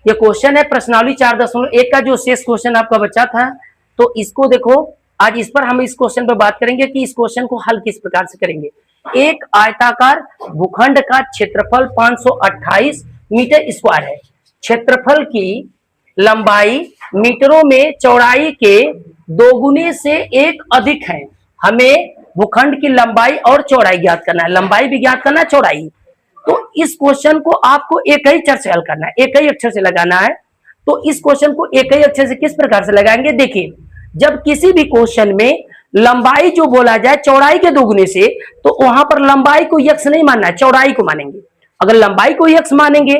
ये क्वेश्चन है प्रश्नावली 4.1 का जो शेष क्वेश्चन आपका बचा था। तो इसको देखो, आज इस पर हम इस क्वेश्चन पर बात करेंगे कि इस क्वेश्चन को हल किस प्रकार से करेंगे। एक आयताकार भूखंड का क्षेत्रफल 528 मीटर स्क्वायर है। क्षेत्रफल की लंबाई मीटरों में चौड़ाई के दोगुने से एक अधिक है। हमें भूखंड की लंबाई और चौड़ाई ज्ञात करना है, लंबाई भी ज्ञात करना है, चौड़ाई। तो इस क्वेश्चन को आपको एक ही अक्षर से हल करना है, एक ही अक्षर से लगाना है। तो इस क्वेश्चन को एक ही अक्षर से किस प्रकार से लगाएंगे, देखिए, जब किसी भी क्वेश्चन में लंबाई जो बोला जाए चौड़ाई के दोगुने से, तो वहां पर लंबाई को यक्स नहीं मानना है, चौड़ाई को मानेंगे। अगर लंबाई को यक्स मानेंगे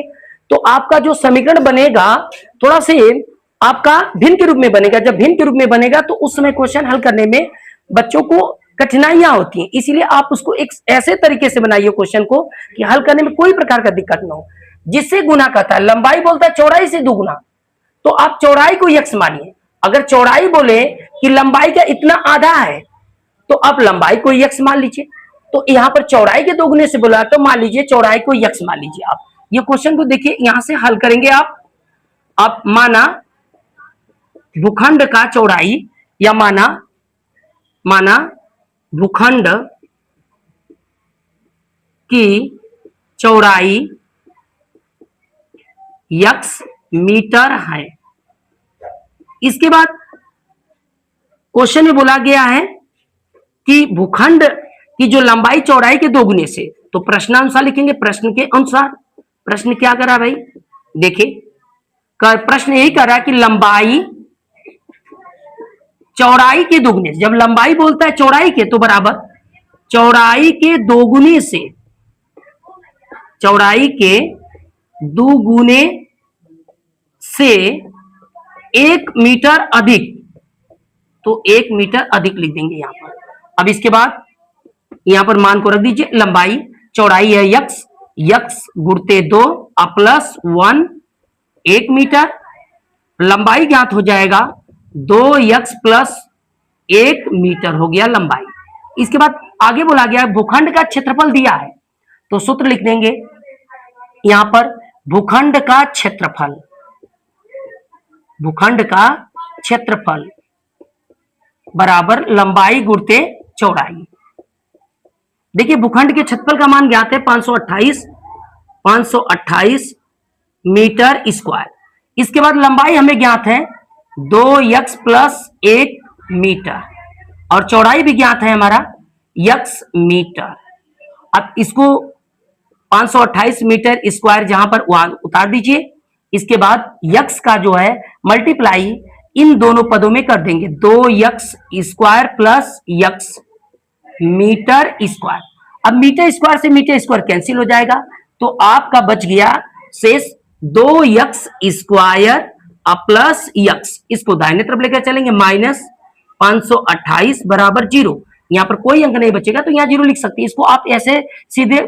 तो आपका जो समीकरण बनेगा थोड़ा से आपका भिन्न के रूप में बनेगा। जब भिन्न के रूप में बनेगा तो उस समय क्वेश्चन हल करने में बच्चों को कठिनाइयां होती हैं। इसीलिए आप उसको एक ऐसे तरीके से बनाइए क्वेश्चन को कि हल करने में कोई प्रकार का दिक्कत ना हो। जिससे गुना करता है, लंबाई बोलता है चौड़ाई से दुगुना, तो आप चौड़ाई को यक्स मानिए। अगर चौड़ाई बोले कि लंबाई का इतना आधा है तो आप लंबाई को यक्स मान लीजिए। तो यहां पर चौड़ाई के दोगुने से बोला तो मान लीजिए चौड़ाई को यक्स मान लीजिए। आप ये क्वेश्चन को देखिए, यहां से हल करेंगे आप माना भूखंड का चौड़ाई, या माना भूखंड की चौड़ाई यक्स मीटर है। इसके बाद क्वेश्चन में बोला गया है कि भूखंड की जो लंबाई चौड़ाई के दोगुने से, तो प्रश्नानुसार लिखेंगे। प्रश्न के अनुसार, प्रश्न क्या करा भाई, देखिए प्रश्न यही कर रहा है कि लंबाई चौड़ाई के दोगुने से, जब लंबाई बोलता है चौड़ाई के तो बराबर चौड़ाई के दोगुने से, चौड़ाई के दोगुने से 1 मीटर अधिक, तो 1 मीटर अधिक लिख देंगे यहां पर। अब इसके बाद यहां पर मान को रख दीजिए, लंबाई चौड़ाई है यक्स, यक्स गुणते 2 प्लस 1 1 मीटर, लंबाई ज्ञात हो जाएगा 2x प्लस 1 मीटर हो गया लंबाई। इसके बाद आगे बोला गया भूखंड का क्षेत्रफल दिया है, तो सूत्र लिख देंगे यहां पर भूखंड का क्षेत्रफल, भूखंड का क्षेत्रफल बराबर लंबाई गुणते चौड़ाई। देखिए भूखंड के क्षेत्रफल का मान ज्ञात है 528 मीटर स्क्वायर। इसके बाद लंबाई हमें ज्ञात है 2x प्लस 1 मीटर, और चौड़ाई भी ज्ञात है हमारा x मीटर। अब इसको 528 मीटर स्क्वायर जहां पर उतार दीजिए। इसके बाद x का जो है मल्टीप्लाई इन दोनों पदों में कर देंगे, 2x square plus x metre square. अब मीटर स्क्वायर से मीटर स्क्वायर कैंसिल हो जाएगा, तो आपका बच गया शेष 2x स्क्वायर प्लस x। इसको दाहिने तरफ लेकर चलेंगे, माइनस 528 बराबर 0। यहां पर कोई अंक नहीं बचेगा तो यहां 0 लिख सकते हैं। इसको आप ऐसे सीधे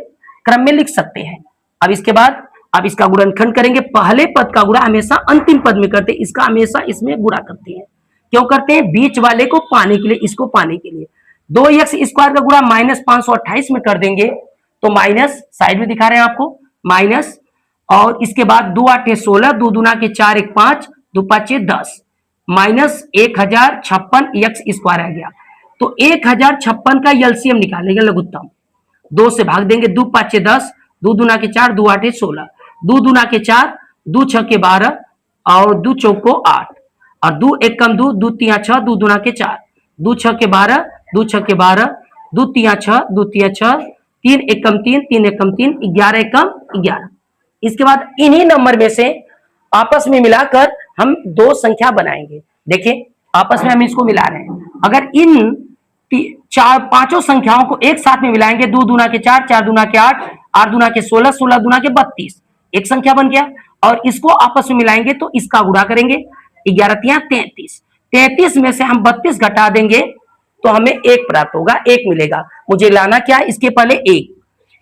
क्रम में लिख सकते हैं। अब इसके बाद अब इसका गुणनखंड करेंगे। पहले पद का गुणा हमेशा अंतिम पद में करते हैं, इसका हमेशा इसमें गुणा करते हैं। क्यों करते हैं, बीच वाले को पाने के लिए, इसको पाने के लिए। 2x स्क्वायर का गुणा माइनस 528 में कर देंगे, तो माइनस साइड में दिखा रहे हैं आपको, माइनस, और इसके बाद 2 8 16, 2 दूना के 4 1 5, 2 5 10, माइनस 1056 x स्क्वायर आ गया। तो 1056 का एलसीएम निकालेंगे, लघुत्तम 2 से भाग देंगे, 2 5 10, 2 दूना के 4, 2 8 16, 2 दूना के 4, 2 6 के 12, और 2 चौक को 8, और 2 1 कम 2, 2 3 6, 2 दूना के 4, 2 6 के 12, 2 6 के 12, 2 3 6, 2 3 6, 3 1 कम 3, 3 1 कम 3, 11 1 कम 11। इसके बाद इन्हीं नंबर में से आपस में मिलाकर हम 2 संख्या बनाएंगे। देखिए आपस में हम इसको मिला रहे हैं। अगर इन पांचों संख्याओं को एक साथ में मिलाएंगे, 2 दूना के 4, 4 दूना के 8, 8 दूना के 16, 16 दूना के 32, एक संख्या बन गया। और इसको आपस में मिलाएंगे तो इसका गुणा करेंगे, 11 3 33, 33 में से हम 32 घटा देंगे तो हमें 1 प्राप्त होगा, 1 मिलेगा। मुझे लाना क्या है, इसके पहले 1,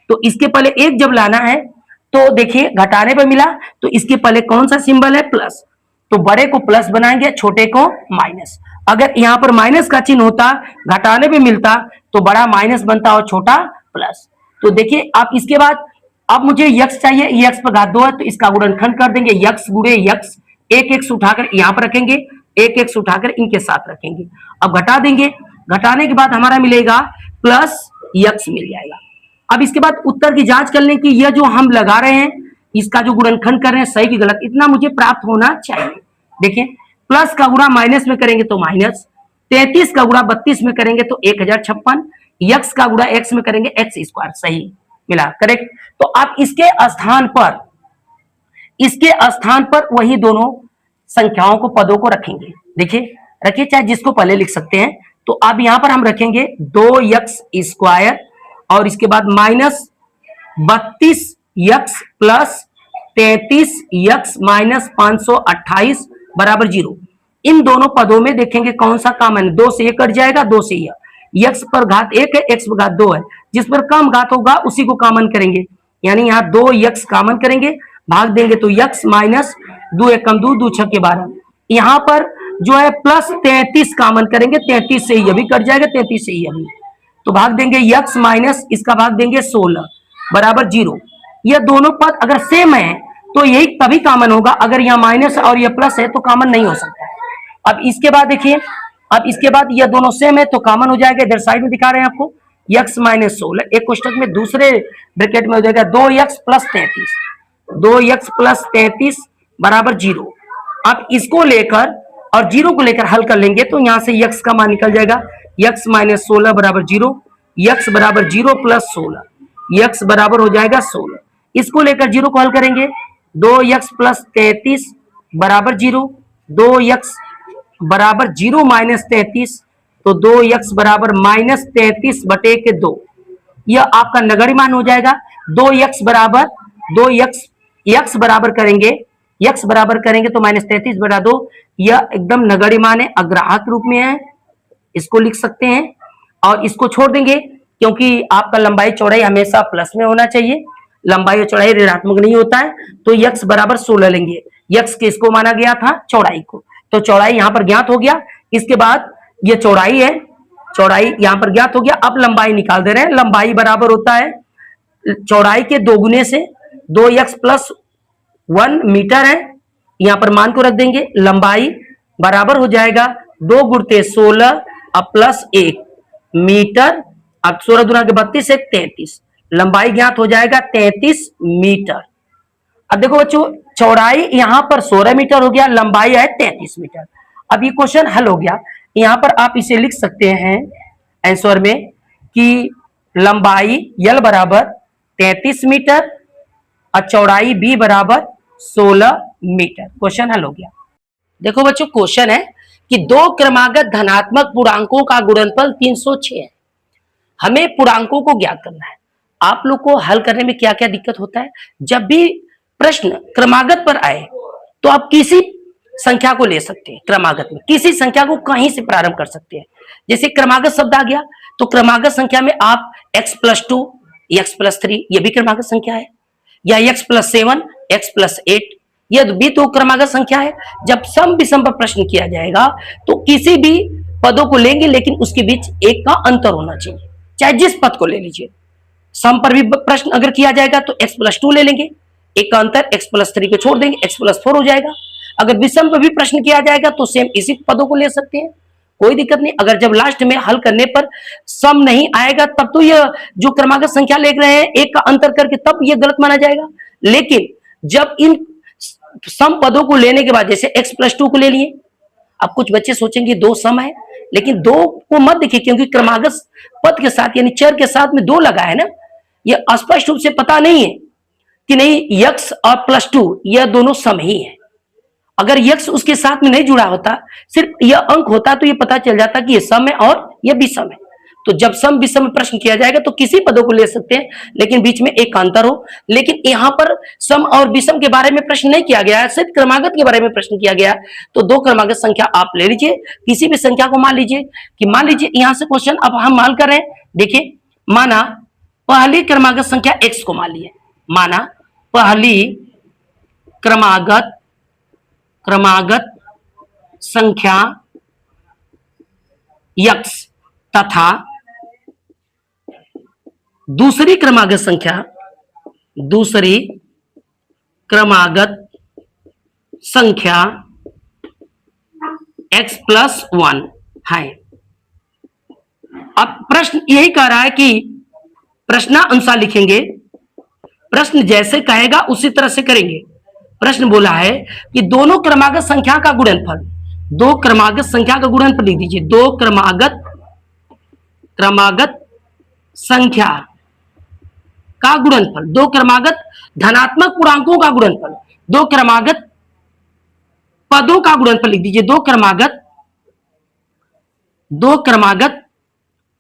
तो इसके पहले 1 जब लाना है तो देखिए घटाने पर मिला, तो इसके पहले कौन सा सिंबल है, प्लस, तो बड़े को प्लस बनाएंगे, छोटे को माइनस। अगर यहां पर माइनस का चिन्ह होता, घटाने पे मिलता, तो बड़ा माइनस बनता और छोटा प्लस। तो देखिए आप इसके बाद अब मुझे यक्स चाहिए, यक्स पर घात 2 है तो इसका गुणनखंड कर देंगे, यक्स गुणे यक्स, एक एक्स उठाकर यहां पर रखेंगे, एक एक्स उठाकर इनके साथ रखेंगे। अब घटा देंगे, घटाने के बाद हमारा मिलेगा प्लस यक्स मिल जाएगा। अब इसके बाद उत्तर की जांच कर लें कि यह जो हम लगा रहे हैं इसका जो गुणनखंड कर रहे हैं सही कि गलत, इतना मुझे प्राप्त होना चाहिए। देखिए प्लस का गुणा माइनस में करेंगे तो माइनस, 33 का गुणा 32 में करेंगे तो 1056, यक्स का गुणा एक्स में करेंगे एक्स स्क्वायर, सही मिला, करेक्ट। तो आप इसके स्थान पर वही दोनों संख्याओं को, पदों को रखेंगे। देखिए रखिए, चाहे जिसको पहले लिख सकते हैं। तो अब यहां पर हम रखेंगे 2x स्क्वायर और इसके बाद minus 32x plus 33x minus 528 बराबर 0। इन दोनों पदों में देखेंगे कौन सा कॉमन है, 2 से ये कट जाएगा, 2 से यह, x पर घात 1 है, x पर घात 2 है, जिस पर कम घात होगा उसी को कॉमन करेंगे, यानी यहाँ 2x कॉमन करेंगे, भाग देंगे तो x माइनस 2 एकम 2, 2 छक्के 12। यहाँ पर जो है प्लस 33 कॉमन करेंगे, 33 से यह भी कट जाएगा, 33 से यह भी, तो भाग देंगे x माइनस इसका भाग देंगे 16 बराबर 0। यह दोनों पद अगर सेम है तो यही तभी कॉमन होगा, अगर यह माइनस और यह प्लस है तो कॉमन नहीं हो सकता। अब इसके बाद देखिए, अब इसके बाद यह दोनों सेम है तो कॉमन हो जाएगा, इधर साइड में दिखा रहे हैं आपको, x माइनस 16 एक कोष्टक में दूसरे ब्रैकेट में हो जाएगा 2x प्लस 33, 2x प्लस 33 बराबर 0। अब इसको लेकर और 0 को लेकर हल कर लेंगे तो यहां से x का मान निकल जाएगा, x माइनस 16 बराबर 0, x बराबर 0 प्लस 16, x बराबर हो जाएगा 16। इसको लेकर 0 को हल करेंगे, 2x प्लस 33 बराबर 0, 2x बराबर 0 माइनस 33, तो 2x बराबर माइनस 33 बटे के 2, यह आपका नगण्य मान हो जाएगा। 2x बराबर 2x, x बराबर करेंगे तो माइनस 33 बटा 2, यह एकदम नगण्य मान है, अग्राहक रूप में है, इसको लिख सकते हैं। और इसको छोड़ देंगे क्योंकि आपका लंबाई चौड़ाई हमेशा प्लस में होना चाहिए, लंबाई और चौड़ाई ऋणात्मक नहीं होता है। तो x बराबर 16 लेंगे, x किसको माना गया था, चौड़ाई को, तो चौड़ाई यहां पर ज्ञात हो गया। इसके बाद ये चौड़ाई है, चौड़ाई यहां पर ज्ञात हो गया। अब लंबाई निकाल दे रहे हैं, लंबाई बराबर होता है चौड़ाई के 2 गुने से, 2x प्लस 1 मीटर है, यहां पर मान को रख देंगे, लंबाई बराबर हो जाएगा 2 गुणते 16 अब प्लस 1 मीटर, अब 16 दुना के 32 एक 33, लंबाई ज्ञात हो जाएगा 33 मीटर। अब देखो बच्चों, चौड़ाई यहां पर 16 मीटर हो गया, लंबाई है 33 मीटर। अब ये क्वेश्चन हल हो गया। यहां पर आप इसे लिख सकते हैं आंसर में कि लंबाई L बराबर 33 मीटर और चौड़ाई B बराबर 16 मीटर। क्वेश्चन हल हो गया। देखो बच्चों, क्वेश्चन है कि दो क्रमागत धनात्मक पूर्णांकों का गुणनफल 306 है, हमें पूर्णांकों को ज्ञात करना है। आप लोग को हल करने में क्या क्या दिक्कत होता है, जब भी प्रश्न क्रमागत पर आए तो आप किसी संख्या को ले सकते हैं, क्रमागत में किसी संख्या को कहीं से प्रारंभ कर सकते हैं। जैसे क्रमागत शब्द आ गया तो क्रमागत संख्या में आप x प्लस 2, x प्लस 3 ये भी क्रमागत संख्या है, या x प्लस 7, x प्लस 8 यह भी तो क्रमागत संख्या है। जब सम विषम पर प्रश्न किया जाएगा तो किसी भी पदों को लेंगे लेकिन उसके बीच एक का अंतर होना चाहिए, चाहे जिस पद को ले लीजिए। सम पर भी प्रश्न अगर किया जाएगा तो x प्लस 2 ले लेंगे, एक का अंतर x प्लस 3 को छोड़ देंगे, x प्लस 4 हो जाएगा। अगर विषम पर भी प्रश्न किया जाएगा तो सेम इसी पदों को ले सकते हैं, कोई दिक्कत नहीं। अगर जब लास्ट में हल करने पर सम नहीं आएगा तब तो यह जो क्रमागत संख्या ले रहे हैं एक का अंतर करके तब यह गलत माना जाएगा। लेकिन जब इन सम पदों को लेने के बाद जैसे x प्लस 2 को ले लिए, अब कुछ बच्चे सोचेंगे दो सम है, लेकिन दो को मत देखिए क्योंकि क्रमागत पद के साथ यानी चर के साथ में 2 लगा है ना, यह स्पष्ट रूप से पता नहीं है कि नहीं x और प्लस 2 यह दोनों सम ही है। अगर x उसके साथ में नहीं जुड़ा होता, सिर्फ यह अंक होता तो यह पता चल जाता कि यह सम है और यह विषम है। तो जब सम विषम में प्रश्न किया जाएगा तो किसी पदों को ले सकते हैं लेकिन बीच में एक अंतर हो। लेकिन यहाँ पर सम और विषम के बारे में प्रश्न नहीं किया गया है, सिर्फ क्रमागत के बारे में प्रश्न किया गया। तो दो क्रमागत संख्या आप ले लीजिए, किसी भी संख्या को मान लीजिए कि मान लीजिए यहाँ से क्वेश्चन अब हम मान कर रहे हैं। देखिए माना पहली क्रमागत संख्या x को मान लिए, माना पहली क्रमागत संख्या x तथा दूसरी क्रमागत संख्या दूसरी क्रमागत संख्या x+1 है। अब प्रश्न यही कह रहा है कि प्रश्नानुसार लिखेंगे, प्रश्न जैसे कहेगा उसी तरह से करेंगे। प्रश्न बोला है कि दोनों क्रमागत संख्या का गुणनफल, दो क्रमागत संख्या का गुणनफल लिख दीजिए। दो क्रमागत संख्या का गुणनफल, दो क्रमागत धनात्मक पूर्णांकों का गुणनफल, दो क्रमागत पदों का गुणनफल लिख दीजिए। दो क्रमागत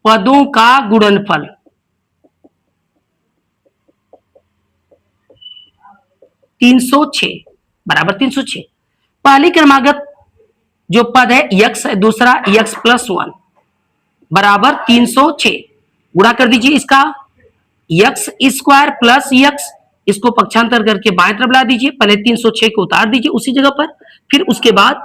पदों का गुणनफल, 306 बराबर 306। पहली क्रमागत जो पद है यक्स है, दूसरा x+1 बराबर 306। गुणा कर दीजिए इसका, x² प्लस यक्स, इसको पक्षांतर करके बाएं तरफ ला दीजिए। पहले 306 को उतार दीजिए उसी जगह पर, फिर उसके बाद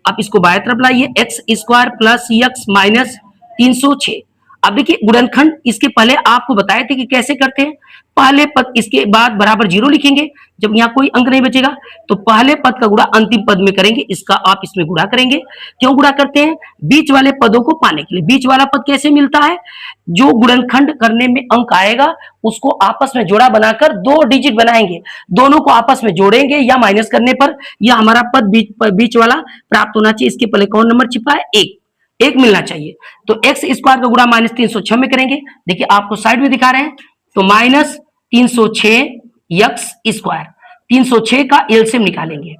आप इसको बाएं तरफ लाइए, x² प्लस यक्स माइनस 306। अब देखिए गुणनखंड इसके पहले आपको बताए थे कि कैसे करते हैं। पहले पद इसके बाद बराबर 0 लिखेंगे, जब यहाँ कोई अंक नहीं बचेगा तो पहले पद का गुणा अंतिम पद में करेंगे, इसका आप इसमें गुणा करेंगे। क्यों गुणा करते हैं? बीच वाले पदों को पाने के लिए। बीच वाला पद कैसे मिलता है? जो गुणनखंड करने में अंक आएगा उसको आपस में जोड़ा बनाकर 2 डिजिट बनाएंगे, दोनों को आपस में जोड़ेंगे या माइनस करने पर यह हमारा पद बीच वाला प्राप्त होना चाहिए। इसके पहले कौन नंबर छिपा है? 1 मिलना चाहिए। तो x² का गुणा माइनस 306 में करेंगे। देखिए आपको साइड में दिखा रहे हैं, तो माइनस 306 x²। 306 का एलसीएम निकालेंगे।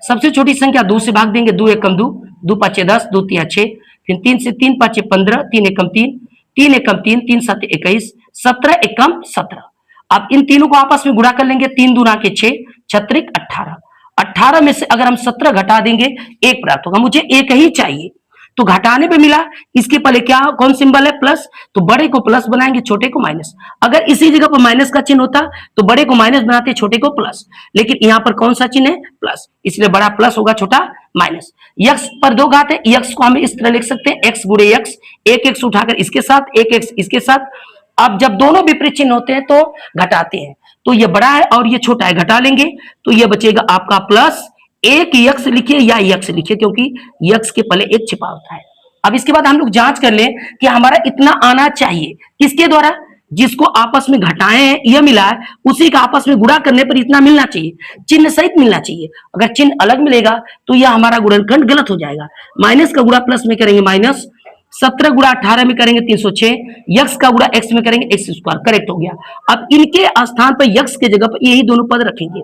सबसे छोटी संख्या 2 से भाग देंगे, 2 एकम 2, 2 पाँचे 10, 2 तिया 6, फिर 3 से 3 पाँचे 15, 3 एकम 3, 3 एकम 3, 3 7 21, 17 एकम 17। अब इन तीनों को आपस में गुणा कर लेंगे, 3 दूना के 6, 6 18। 18 में से अगर हम 17 घटा देंगे 1 प्राप्त होगा। मुझे 1 ही चाहिए, तो घटाने पे मिला। इसके पहले क्या कौन सिंबल है? प्लस, तो बड़े को प्लस बनाएंगे, छोटे को माइनस। अगर इसी जगह पर माइनस का चिन्ह होता तो बड़े को माइनस बनाते, छोटे को प्लस, लेकिन यहाँ पर कौन सा चिन्ह है? प्लस, इसलिए बड़ा प्लस होगा, छोटा माइनस। यक्स पर 2 घात है, यक्स को हम इस तरह लिख सकते हैं, x गुणे यक्स, एक एक्स उठाकर इसके साथ, एक एक्स इसके साथ। अब जब दोनों विपरीत चिन्ह होते हैं तो घटाते हैं, तो ये बड़ा है और ये छोटा है, घटा लेंगे तो ये बचेगा आपका प्लस। एक यक्स लिखिए या यक्स लिखिए, क्योंकि यक्स के पहले एक छिपा होता है। अब इसके बाद हम लोग जांच कर लें कि हमारा इतना आना चाहिए, किसके द्वारा? जिसको आपस में घटाए हैं यह मिला है, उसी का आपस में गुणा करने पर इतना मिलना चाहिए, चिन्ह सहित मिलना चाहिए। अगर चिन्ह अलग मिलेगा तो यह हमारा गुणनखंड गलत हो जाएगा। माइनस का गुणा प्लस में करेंगे, माइनस 17 गुणा 18 में करेंगे 306, यक्स का गुणा एक्स में करेंगे x², करेक्ट हो गया। अब इनके स्थान पर यक्स के जगह पर यही दोनों पद रखेंगे।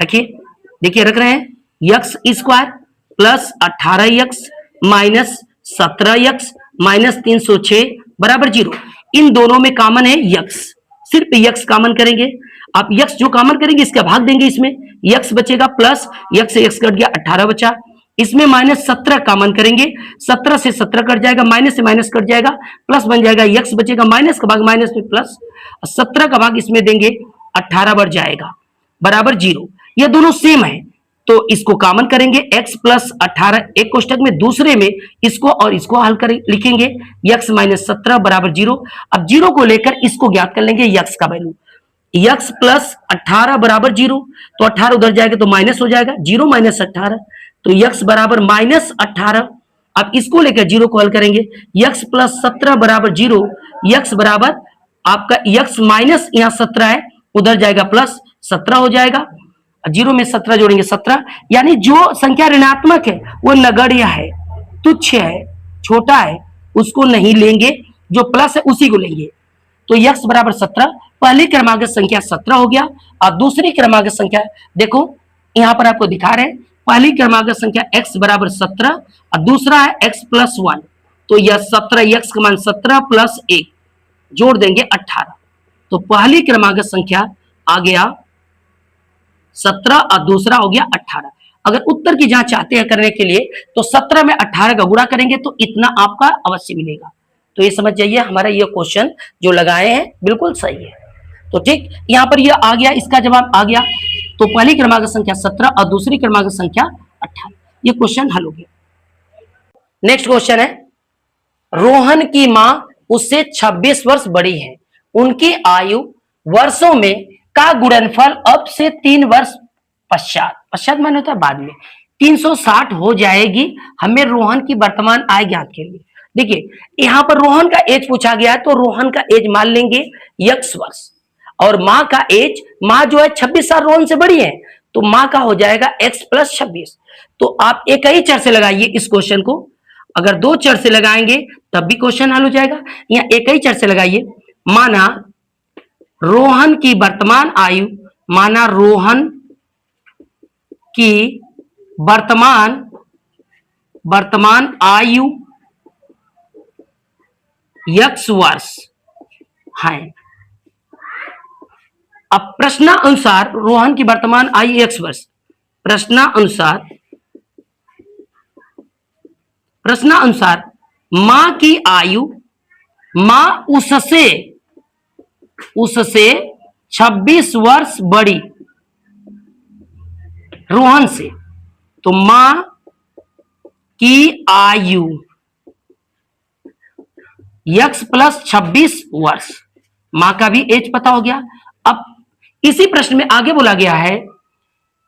रखिए, देखिए रख रहे हैं, x² plus 18x minus 17x minus 306 बराबर 0। इन दोनों में कॉमन है यक्स, सिर्फ यक्स कॉमन करेंगे। आप यक्स जो कॉमन करेंगे इसका भाग देंगे, इसमें यक्स बचेगा प्लस, यक्स से यक्स कट गया, 18 बचा। इसमें माइनस 17 कॉमन करेंगे, 17 से 17 कट जाएगा, माइनस से माइनस कट जाएगा, प्लस बन जाएगा, यक्स बचेगा, माइनस का भाग माइनस में प्लस, 17 का भाग इसमें देंगे, 18 बढ़ जाएगा बराबर 0। ये दोनों सेम है तो इसको कॉमन करेंगे, x प्लस 18 एक कोष्टक में, दूसरे में इसको और इसको हल कर लिखेंगे, x माइनस 17 बराबर 0। अब 0 को लेकर इसको ज्ञात कर लेंगे x का वैल्यू, x प्लस 18 बराबर 0, तो 18 उधर जाएगा तो माइनस हो जाएगा, 0 माइनस 18 तो x बराबर माइनस 18। अब इसको लेकर 0 को हल करेंगे, x प्लस 17 बराबर 0, x बराबर आपका x माइनस यहाँ 17 है, उधर जाएगा प्लस 17 हो जाएगा। 0 में 17 जोड़ेंगे 17, यानी जो संख्या ऋणात्मक है वो नगण्य है, तुच्छ है, छोटा है, उसको नहीं लेंगे, जो प्लस है उसी को लेंगे। तो x बराबर 17, पहली क्रमागत संख्या 17 हो गया। और दूसरी क्रमागत संख्या देखो यहाँ पर आपको दिखा रहे हैं, पहली क्रमागत संख्या x बराबर 17 और दूसरा है x प्लस 1, तो यह 17, x का मान 17 प्लस 1 जोड़ देंगे 18, तो पहली क्रमागत संख्या आ गया 17 और दूसरा हो गया 18। अगर उत्तर की जांच चाहते हैं करने के लिए तो 17 में 18 का गुणा करेंगे तो इतना आपका अवश्य मिलेगा। तो ये समझ जाइए, हमारा ये क्वेश्चन जो लगाए हैं बिल्कुल सही है। तो ठीक, यहाँ पर ये आ गया, इसका जवाब आ गया। तो पहली क्रमागत संख्या 17 और दूसरी क्रमागत संख्या 18, ये क्वेश्चन हल हो गया। नेक्स्ट क्वेश्चन है, रोहन की माँ उससे 26 वर्ष बड़ी है, उनकी आयु वर्षों में का गुणनफल अब से 3 वर्ष पश्चात, पश्चात माने होता है बाद में, 360 हो जाएगी। हमें रोहन की वर्तमान आय ज्ञात के लिए। देखिए यहां पर रोहन का एज पूछा गया है, तो रोहन का एज मान लेंगे x वर्ष, और माँ का एज, माँ जो है 26 साल रोहन से बड़ी है, तो माँ का हो जाएगा x प्लस 26। तो आप एक ही चर से लगाइए इस क्वेश्चन को, अगर दो चर से लगाएंगे तब भी क्वेश्चन हल हो जाएगा। यहाँ एक ही चर से लगाइए, माना रोहन की वर्तमान आयु, माना रोहन की वर्तमान आयु x वर्ष है। अब प्रश्नानुसार रोहन की वर्तमान आयु x वर्ष, प्रश्नानुसार मां की आयु, मां उससे 26 वर्ष बड़ी रोहन से, तो मां की आयु x प्लस 26 वर्ष, मां का भी एज पता हो गया। अब इसी प्रश्न में आगे बोला गया है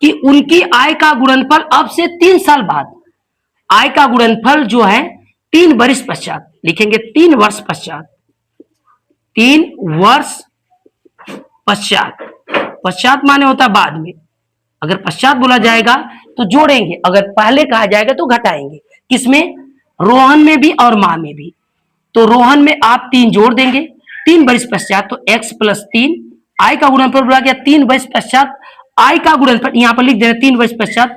कि उनकी आय का गुणनफल अब से 3 साल बाद, आय का गुणनफल जो है 3 वर्ष पश्चात, लिखेंगे 3 वर्ष पश्चात, 3 वर्ष पश्चात, पश्चात माने होता है बाद में, अगर पश्चात बोला जाएगा तो जोड़ेंगे, अगर पहले कहा जाएगा तो घटाएंगे। किसमें? रोहन में भी और मां में भी। तो रोहन में आप 3 जोड़ देंगे, 3 वर्ष पश्चात, तो x प्लस 3, आय का गुणनफल बोला गया 3 वर्ष पश्चात, आय का गुणनफल यहां पर लिख देना 3 वर्ष पश्चात,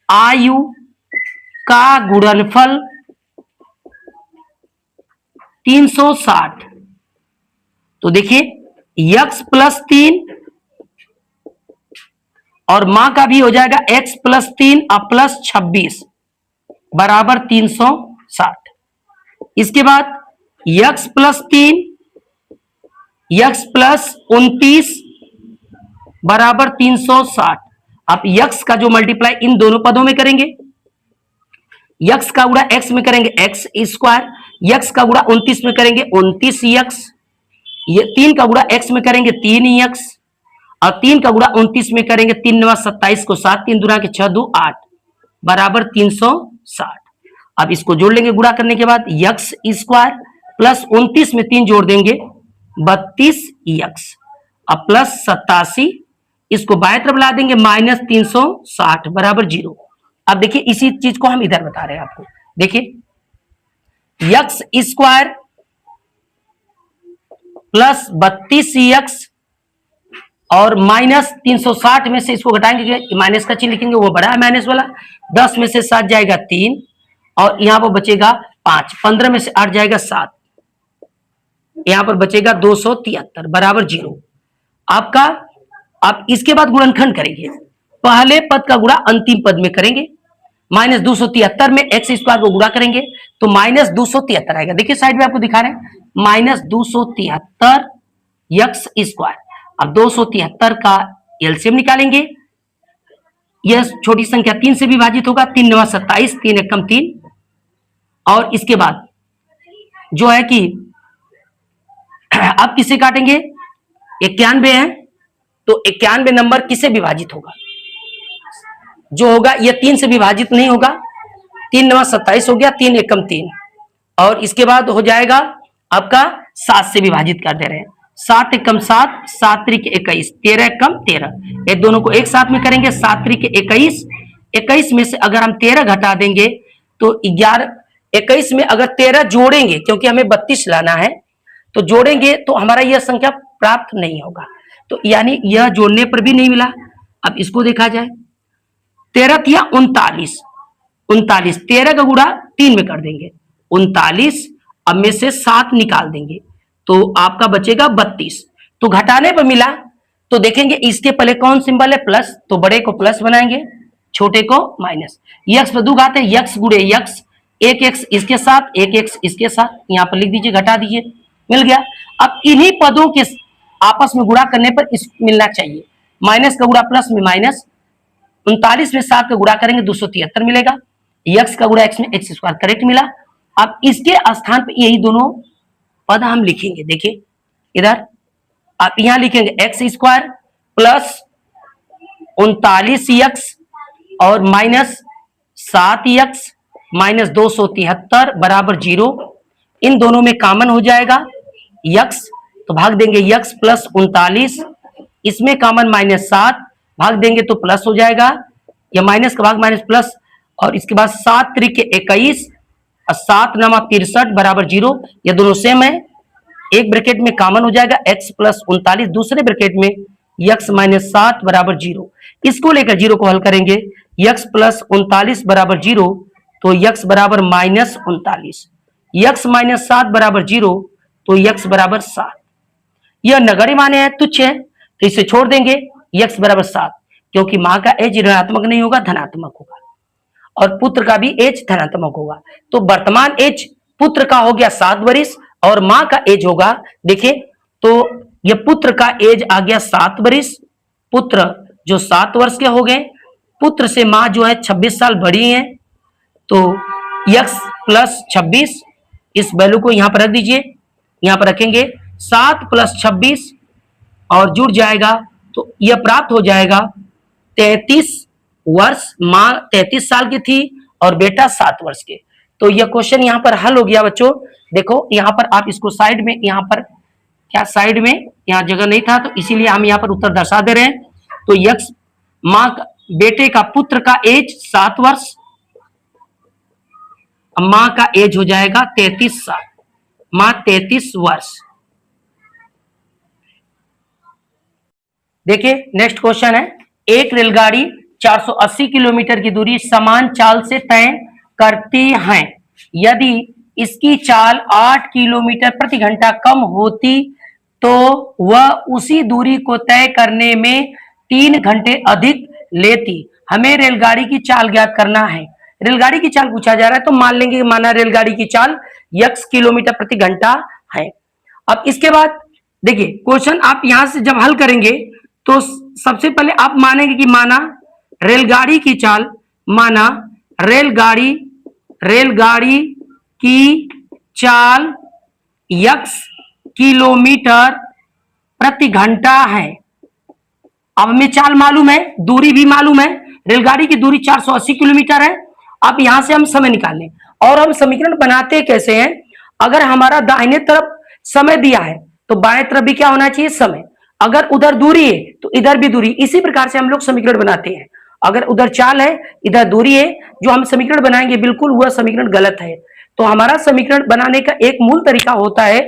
आयु का गुणनफल 360। तो देखिए x प्लस 3 और मां का भी हो जाएगा x प्लस 3 और प्लस 26 बराबर 360। इसके बाद x प्लस 3, x प्लस 29 बराबर 360। आप x का जो मल्टीप्लाई इन दोनों पदों में करेंगे, x का गुणा x में करेंगे x स्क्वायर, x का गुणा 29 में करेंगे 29x, ये 3 का गुणा x में करेंगे 3x, और 3 का गुणा 29 में करेंगे 3 9 27 को 7, 3 दूना के 6 2 8 बराबर 360। अब इसको जोड़ लेंगे गुणा करने के बाद, x स्क्वायर प्लस 29 में 3 जोड़ देंगे 32x, अब प्लस 87, इसको बाएं तरफ ला देंगे माइनस 360 बराबर 0। अब देखिए इसी चीज को हम इधर बता रहे हैं आपको, देखिए x स्क्वायर प्लस 32x और माइनस 360 में से इसको घटाएंगे, माइनस का चिन्ह लिखेंगे, वो बड़ा है माइनस वाला, 10 में से 7 जाएगा 3 और यहां पर बचेगा 5, 15 में से 8 जाएगा 7, यहां पर बचेगा 273 बराबर 0 आपका। आप इसके बाद गुणनखंड करेंगे, पहले पद का गुणा अंतिम पद में करेंगे, माइनस 273 में x स्क्वायर को गुणा करेंगे तो माइनस 273 आएगा। देखिए साइड में आपको दिखा रहे हैं माइनस 273 x स्क्वायर। अब 273 का एलसीएम निकालेंगे, यह छोटी संख्या 3 से विभाजित होगा, 3 9 27, 3 एकम 3, और इसके बाद जो है कि आप किसे काटेंगे, 91 है तो 91 नंबर किसे विभाजित होगा, जो होगा यह 3 से विभाजित नहीं होगा, 3 9 27 हो गया, 3 एकम 3, और इसके बाद हो जाएगा आपका 7 से विभाजित कर दे रहे हैं, 7 एकम 7, 7 त्रिक 21, 13 एकम 13, ये दोनों को एक साथ में करेंगे, 7 त्रिक 21, 21 में से अगर हम 13 घटा देंगे तो 11, 21 में अगर 13 जोड़ेंगे, क्योंकि हमें 32 लाना है, तो जोड़ेंगे तो हमारा यह संख्या प्राप्त नहीं होगा, तो यानी यह जोड़ने पर भी नहीं मिला। अब इसको देखा जाए, 13 या 39, 13 का गुणा 3 में कर देंगे 39, अब में से 7 निकाल देंगे तो आपका बचेगा 32, तो घटाने पर मिला, तो देखेंगे इसके पहले कौन सिंबल है, प्लस, तो बड़े को प्लस बनाएंगे, छोटे को माइनस, यक्स पर दो घाते यक्स गुणे यक्स, एक एक्स इसके साथ एक एक्स इसके साथ, यहां पर लिख दीजिए, घटा दीजिए, मिल गया। अब इन्हीं पदों के आपस में गुणा करने पर इस मिलना चाहिए, माइनस का गुणा प्लस में माइनस, 39 में 7 का गुणा करेंगे 273 मिलेगा, x का गुणा x में x स्क्वायर करेक्ट मिला। अब इसके स्थान पर यही दोनों पद हम लिखेंगे, देखिए इधर आप यहां लिखेंगे x स्क्वायर प्लस 39x और माइनस 7x माइनस 273 बराबर 0। इन दोनों में कॉमन हो जाएगा x, तो भाग देंगे x प्लस 39, इसमें कॉमन माइनस 7, भाग देंगे तो प्लस हो जाएगा, या माइनस का भाग माइनस प्लस, और इसके बाद 7 त्रिक 21 और 7 नमा 63 बराबर 0। ये दोनों सेम है, एक ब्रैकेट में कॉमन हो जाएगा x प्लस 39, दूसरे ब्रैकेट में x माइनस 7 बराबर 0। इसको लेकर 0 को हल करेंगे, x प्लस 39 बराबर 0, तो x बराबर माइनस 39, x माइनस 7 बराबर 0, तो x बराबर 7। यह नगण्य माने है, तुच्छ है, तो इसे छोड़ देंगे, x बराबर 7, क्योंकि मां का एज ऋणात्मक नहीं होगा, धनात्मक होगा, और पुत्र का भी एज धनात्मक होगा। तो वर्तमान एज पुत्र का हो गया 7 वर्ष और मां का एज होगा, देखिए तो यह पुत्र का एज आ गया 7 वर्ष, पुत्र जो 7 वर्ष के हो गए, पुत्र से मां जो है 26 साल बड़ी है, तो x प्लस 26, इस वैल्यू को यहां पर रख दीजिए, यहां पर रखेंगे 7 प्लस 26 और जुड़ जाएगा, तो यह प्राप्त हो जाएगा 33 वर्ष। मां 33 साल की थी और बेटा 7 वर्ष के। तो यह क्वेश्चन यहां पर हल हो गया बच्चों। देखो यहां पर आप इसको साइड में, यहां पर क्या साइड में यहां जगह नहीं था, तो इसीलिए हम यहां पर उत्तर दर्शा दे रहे हैं। तो यक्स मां बेटे का पुत्र का एज 7 वर्ष, मां का एज हो जाएगा 33 साल, मां 33 वर्ष। देखिए नेक्स्ट क्वेश्चन है, एक रेलगाड़ी 480 किलोमीटर की दूरी समान चाल से तय करती है, यदि इसकी चाल 8 किलोमीटर प्रति घंटा कम होती तो वह उसी दूरी को तय करने में 3 घंटे अधिक लेती। हमें रेलगाड़ी की चाल ज्ञात करना है। रेलगाड़ी की चाल पूछा जा रहा है, तो मान लेंगे माना रेलगाड़ी की चाल x किलोमीटर प्रति घंटा है। अब इसके बाद देखिए क्वेश्चन आप यहां से जब हल करेंगे तो सबसे पहले आप मानेंगे कि माना रेलगाड़ी की चाल, माना रेलगाड़ी की चाल x किलोमीटर प्रति घंटा है। अब हमें चाल मालूम है, दूरी भी मालूम है, रेलगाड़ी की दूरी 480 किलोमीटर है। अब यहां से हम समय निकाल लें, और हम समीकरण बनाते कैसे हैं, अगर हमारा दाहिने तरफ समय दिया है तो बाएं तरफ भी क्या होना चाहिए, समय। अगर उधर दूरी है तो इधर भी दूरी, इसी प्रकार से हम लोग समीकरण बनाते हैं। अगर उधर चाल है इधर दूरी है, जो हम समीकरण बनाएंगे बिल्कुल वह समीकरण गलत है। तो हमारा समीकरण बनाने का एक मूल तरीका होता है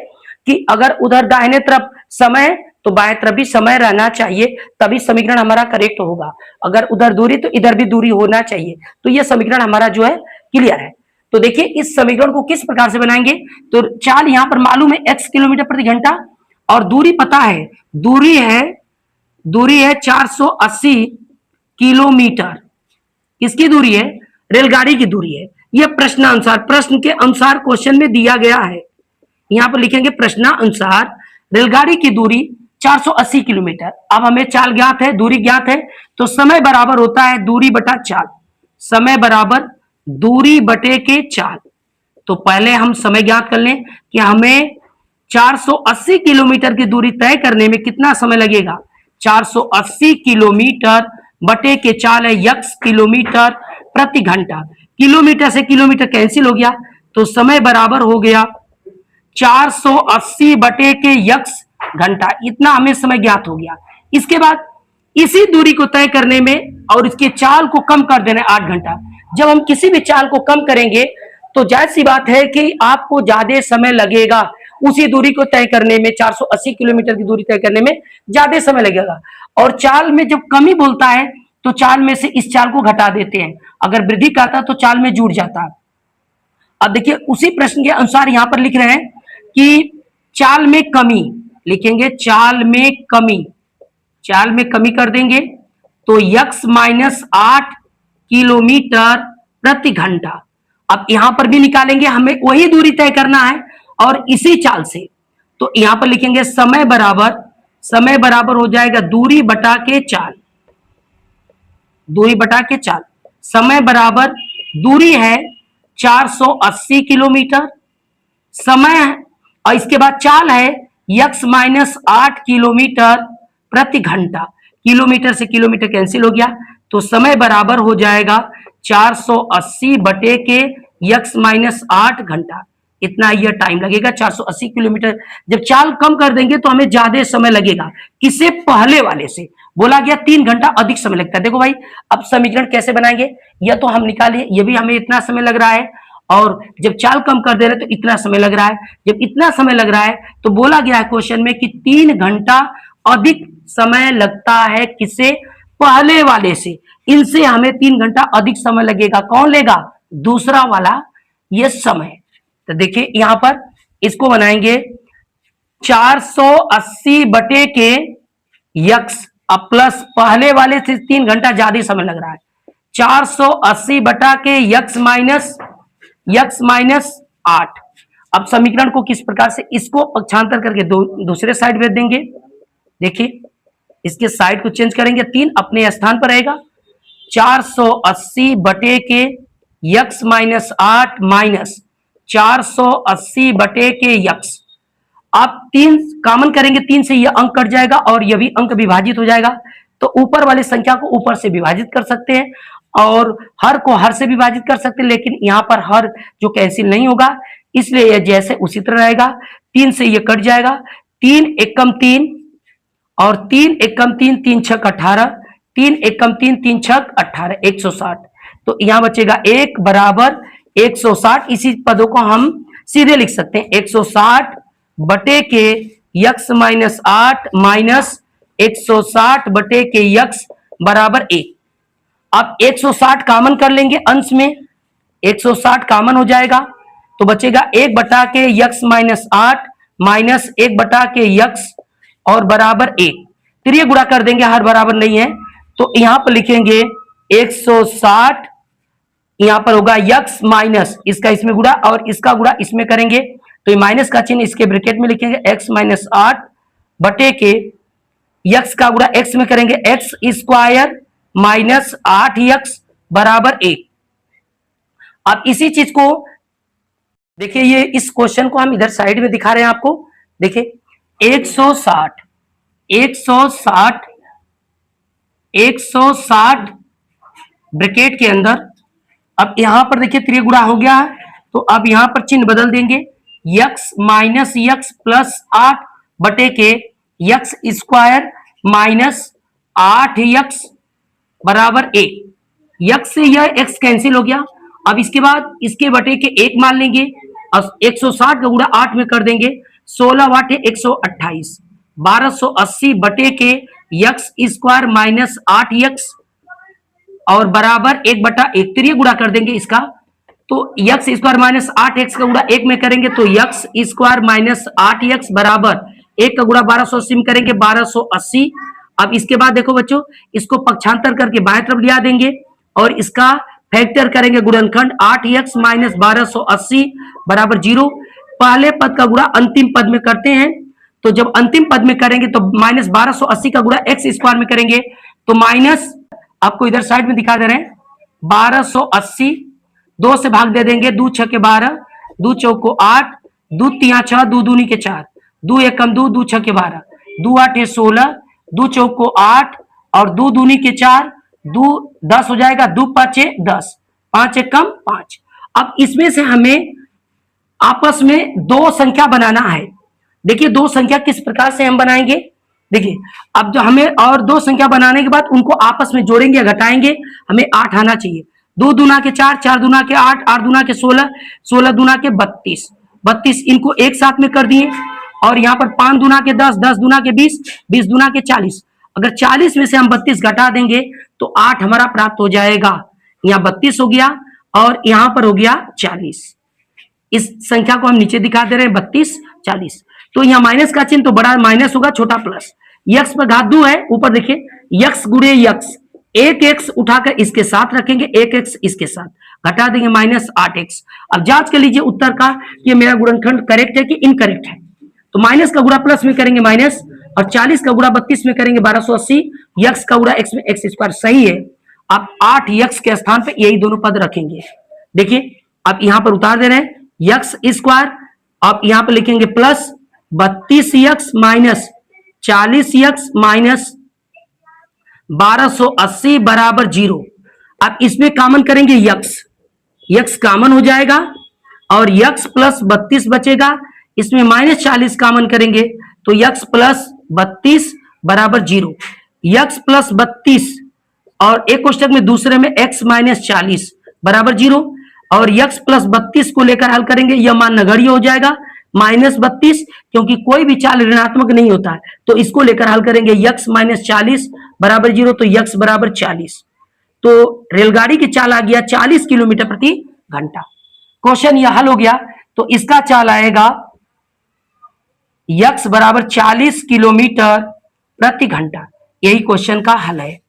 कि अगर उधर दाहिने तरफ समय तो बाएं तरफ भी समय रहना चाहिए, तभी समीकरण हमारा करेक्ट होगा। अगर उधर दूरी तो इधर भी दूरी होना चाहिए, तो यह समीकरण हमारा जो है क्लियर है। तो देखिए इस समीकरण को किस प्रकार से बनाएंगे, तो चाल यहां पर मालूम है x किलोमीटर प्रति घंटा, और दूरी पता है, दूरी है 480 किलोमीटर। किसकी दूरी है, रेलगाड़ी की दूरी है। यह प्रश्नानुसार, प्रश्न के अनुसार क्वेश्चन में दिया गया है। यहां पर लिखेंगे प्रश्नानुसार रेलगाड़ी की दूरी 480 किलोमीटर। अब हमें चाल ज्ञात है, दूरी ज्ञात है, तो समय बराबर होता है दूरी बटा चाल, समय बराबर दूरी बटे के चाल। तो पहले हम समय ज्ञात कर लें कि हमें 480 किलोमीटर की दूरी तय करने में कितना समय लगेगा। 480 किलोमीटर बटे के चाल है x किलोमीटर प्रति घंटा। किलोमीटर से किलोमीटर कैंसिल हो गया, तो समय बराबर हो गया 480 बटे के x घंटा। इतना हमें समय ज्ञात हो गया। इसके बाद इसी दूरी को तय करने में और इसके चाल को कम कर देना 8 घंटा। जब हम किसी भी चाल को कम करेंगे तो जाहिर सी बात है कि आपको ज्यादा समय लगेगा उसी दूरी को तय करने में। 480 किलोमीटर की दूरी तय करने में ज्यादा समय लगेगा। और चाल में जब कमी बोलता है तो चाल में से इस चाल को घटा देते हैं, अगर वृद्धि कहता तो चाल में जुड़ जाता। अब देखिए उसी प्रश्न के अनुसार यहां पर लिख रहे हैं कि चाल में कमी, लिखेंगे चाल में कमी कर देंगे तो x माइनस 8 किलोमीटर प्रति घंटा। अब यहां पर भी निकालेंगे, हमें वही दूरी तय करना है और इसी चाल से, तो यहां पर लिखेंगे समय बराबर हो जाएगा दूरी बटा के चाल, समय बराबर दूरी है 480 किलोमीटर, समय और इसके बाद चाल है x माइनस 8 किलोमीटर प्रति घंटा। किलोमीटर से किलोमीटर कैंसिल हो गया, तो समय बराबर हो जाएगा 480 बटे के यक्स माइनस 8 घंटा। इतना यह टाइम लगेगा 480 किलोमीटर। जब चाल कम कर देंगे तो हमें ज्यादा समय लगेगा, किसे पहले वाले से बोला गया 3 घंटा अधिक समय लगता है। देखो भाई अब समीकरण कैसे बनाएंगे, यह तो हम निकाले, ये भी हमें इतना समय लग रहा है, और जब चाल कम कर दे रहे तो इतना समय लग रहा है। जब इतना समय लग रहा है तो बोला गया है क्वेश्चन में कि 3 घंटा अधिक समय लगता है किसे, पहले वाले से। इनसे हमें 3 घंटा अधिक समय लगेगा, कौन लेगा, दूसरा वाला ये समय। तो देखिए यहां पर इसको बनाएंगे 480 बटे के यक्स अब प्लस पहले वाले से 3 घंटा ज्यादा समय लग रहा है, 480 बटा के यक्स माइनस 8। अब समीकरण को किस प्रकार से, इसको पक्षांतर करके दूसरे साइड भेज देंगे। देखिए इसके साइड को चेंज करेंगे, 3 अपने स्थान पर रहेगा, 480 बटे के यक्स माइनस 8 माइनस 480 बटे के यक्स। आप 3 कॉमन करेंगे, 3 से यह अंक कट जाएगा और यह भी अंक विभाजित हो जाएगा, तो ऊपर वाली संख्या को ऊपर से विभाजित कर सकते हैं और हर को हर से विभाजित कर सकते हैं, लेकिन यहां पर हर जो कैंसिल नहीं होगा, इसलिए यह जैसे उसी तरह रहेगा। 3 से यह कट जाएगा, 3 एकम 3 और 3 एकम 3, 3 छक 18, 3 एकम 3, 3 छक 18, 160। तो यहां बचेगा 1 बराबर 160। इसी पदों को हम सीधे लिख सकते हैं, 160 बटे के यक्स माइनस 8 माइनस 160 बटे के यक्स बराबर 1। अब 160 कॉमन कर लेंगे, अंश में 160 कॉमन हो जाएगा, तो बचेगा 1 बटा के यक्स माइनस 8 माइनस 1 बटा के यक्स और बराबर 1। फिर ये गुणा कर देंगे, हर बराबर नहीं है, तो यहां पर लिखेंगे 160, यहां पर होगा यक्स माइनस इसका इसमें गुणा और इसका गुणा इसमें करेंगे, तो ये माइनस का चिन्ह इसके ब्रैकेट में लिखेंगे, एक्स माइनस 8 बटे के यक्स का गुणा एक्स में करेंगे, एक्स स्क्वायर माइनस 8 यक्स बराबर 1। अब इसी चीज को देखिए, ये इस क्वेश्चन को हम इधर साइड में दिखा रहे हैं आपको। देखिए 160 ब्रैकेट के अंदर, अब यहां पर देखिए त्रिय गुणा हो गया है, तो अब यहां पर चिन्ह बदल देंगे, यक्स माइनस यक्स प्लस 8 बटे के यक्स स्क्वायर माइनस 8 यक्स बराबर 1। यक्स से यह एक्स कैंसिल हो गया। अब इसके बाद इसके बटे के 1 मान लेंगे और 160 का गुणा 8 में कर देंगे, 16 वाटे 128, 1280 बटे के यक्स स्क्वायर माइनस 8 यक्स और बराबर 1 बटा 1। तो ये गुणा कर देंगे इसका, तो यक्स स्क्वायर माइनस 8 एक्स का गुणा 1 में करेंगे तो यक्स स्क्वायर माइनस 8 यक्स बराबर 1 का गुणा 1280 में करेंगे 1280। अब इसके बाद देखो बच्चों, इसको पक्षांतर करके बाएं तरफ लिया देंगे और इसका फैक्टर करेंगे गुणनखंड, 8 यक्स माइनस 1280 बराबर 0। पहले पद का गुणा अंतिम पद में करते हैं, तो जब अंतिम पद में करेंगे तो माइनस 1280 का गुणा एक्स स्क्वायर में करेंगे तो माइनस, आपको इधर साइड में दिखा दे रहे हैं, 1280 2 से भाग दे देंगे, 2 छके 12, 2 चौको 8, 2 तिया 6, 2 दूनी के 4, 2 एकम 2, 2 छके 12, 2 8 16, 2 चौको 8 और 2 दूनी के 4, 2 10 हो जाएगा, 2 5 10, 5 एकम 5। अब इसमें से हमें आपस में 2 संख्या बनाना है। देखिए 2 संख्या किस प्रकार से हम बनाएंगे, देखिए अब जो हमें और 2 संख्या बनाने के बाद उनको आपस में जोड़ेंगे या घटाएंगे, हमें 8 आना चाहिए। 2 दूना के 4, 4 दूना के 8, 8 दूना के 16, 16 दूना के 32, 32 इनको एक साथ में कर दिए, और यहाँ पर 5 दूना के 10, 10 दूना के 20, 20 दूना के 40। अगर 40 में से हम 32 घटा देंगे तो 8 हमारा प्राप्त हो जाएगा। यहाँ 32 हो गया और यहाँ पर हो गया 40। इस संख्या को हम नीचे दिखा दे रहे हैं, 32 40। तो यहाँ माइनस का चिन्ह, तो बड़ा माइनस होगा, छोटा प्लस। यक्स पर घात 2 है, ऊपर देखिए यक्स गुणे यक्स, एक एक्स उठाकर इसके साथ रखेंगे, एक एक्स इसके साथ घटा देंगे, माइनस 8x। अब जांच कर लीजिए उत्तर का कि मेरा गुणनखंड करेक्ट है कि इनकरेक्ट है। तो माइनस का गुणा प्लस में करेंगे माइनस, और 40 का गुणा 32 में करेंगे 1280, यक्स का गुणा एक्स में एक्स स्क्वायर सही है। अब 8 यक्स के स्थान पे यही दोनों पद रखेंगे। देखिए अब यहां पर उतार दे रहे हैं यक्स स्क्वायर, अब यहां पर लिखेंगे plus 32 x minus 40 x minus 1280 बराबर 0। अब इसमें कॉमन करेंगे यक्स, यक्स कॉमन हो जाएगा और यक्स प्लस 32 बचेगा। इसमें -40 कॉमन करेंगे तो यक्स प्लस 32 बराबर 0। यक्स प्लस 32 और एक कोष्टक में दूसरे में x माइनस 40 बराबर 0 और यक्स प्लस 32 को लेकर हल करेंगे, यह मान नगण्य हो जाएगा -32, क्योंकि कोई भी चाल ऋणात्मक नहीं होता है, तो इसको लेकर हल करेंगे यक्स माइनस 40 बराबर 0, तो यक्स बराबर 40। तो रेलगाड़ी की चाल आ गया 40 किलोमीटर प्रति घंटा। क्वेश्चन यह हल हो गया, तो इसका चाल आएगा यक्स बराबर 40 किलोमीटर प्रति घंटा। यही क्वेश्चन का हल है।